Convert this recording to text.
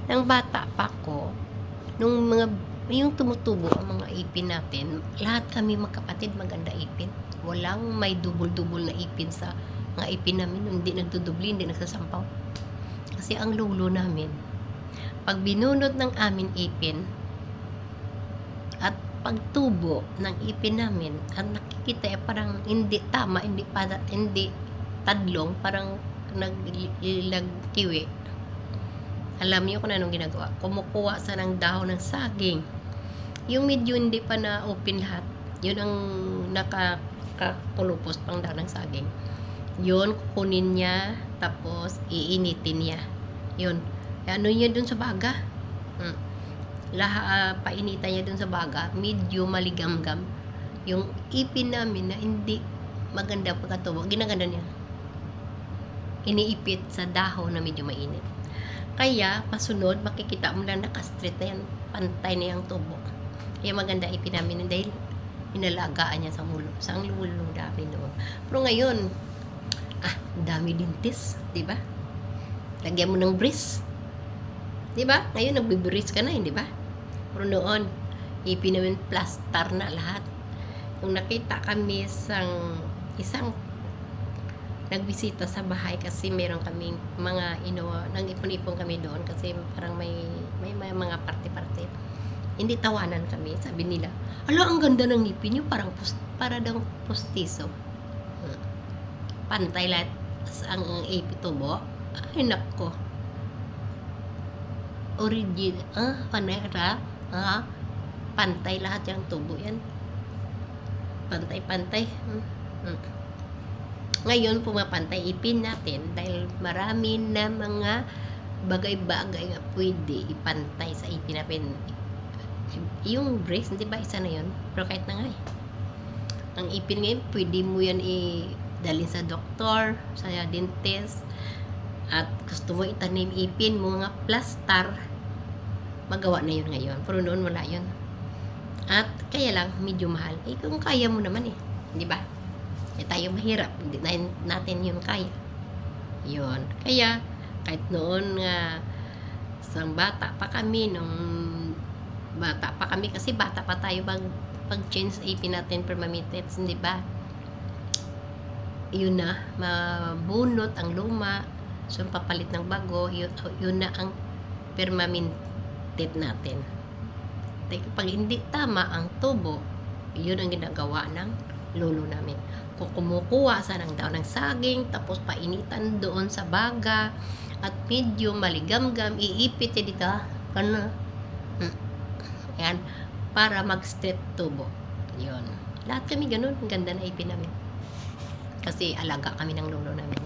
Nang bata pa ako, nung yung tumutubo ang mga ipin natin, lahat kami magkapatid maganda ipin. Walang may dubol-dubol na ipin sa mga ipin namin. Hindi nagdudubli, hindi nagsasampaw. Kasi ang lolo namin, pag binunot ng amin ipin, at pagtubo ng ipin namin, ang nakikita ay parang hindi tama, hindi tadlong, parang nagkiwi. Alam niyo kung anong ginagawa? Kumukuha sa ng dahon ng saging. Yung medyo hindi pa na-open lahat, yun ang nakapulupos pang dahon ng saging. Yun, kukunin niya, tapos iinitin niya. Yun. Ano niya dun sa baga? Painitan niya dun sa baga, medyo maligamgam. Yung ipin namin na hindi maganda pagkatubo, ginaganda niya. Iniipit sa dahon na medyo mainit. Kaya, pasunod, makikita mo lang naka-straight na yan, pantay na yung tubo. Kaya maganda ipin namin dahil inalagaan niya sa ulo. Sa ang lulo namin noon. Pero ngayon, dami dintis, di ba? Lagyan mo ng bris. Di ba? Ngayon, nagbibiris ka na, di ba? Pero noon, ipin namin plaster na lahat. Kung nakita kami isang nagbisita sa bahay kasi meron kaming mga nag-ipon-ipon kami doon kasi parang may mga parte-parte. Hindi tawanan kami, sabi nila, ala, ang ganda ng ngipin niyo, para daw postiso. Pantay lahat ang ipitubo. Ay, nako. Panera, pantay lahat yung tubo yan. Pantay-pantay. Ngayon, pumapantay ipin natin dahil marami na mga bagay-bagay na pwede ipantay sa ipin natin. Yung brace, di ba, isa na yun? Pero kahit na nga ang ipin ngayon, pwede mo yan dalhin sa doktor, sa dentist, at gusto mo itanim ipin mo, mga plaster, magawa na yun ngayon. Pero noon wala yun. At kaya lang, medyo mahal. Kung kaya mo naman di ba? Tayo mahirap, hindi natin yun kaya. Yun. Kaya, kahit noon nga, isang bata pa kami, kasi bata pa tayo pag-change ipin natin permanent, hindi ba? Yun na, mabunot ang luma, so papalit ng bago, yun na ang permanent natin. Pag hindi tama ang tubo, yun ang ginagawa ng lolo namin. Kumukuha sa ng daon ng saging, tapos painitan doon sa baga, at medyo maligamgam, iipit dito, yan, para mag-straight tubo. Yun. Lahat kami ganun, ang ganda na ipin namin. Kasi alaga kami ng lolo namin.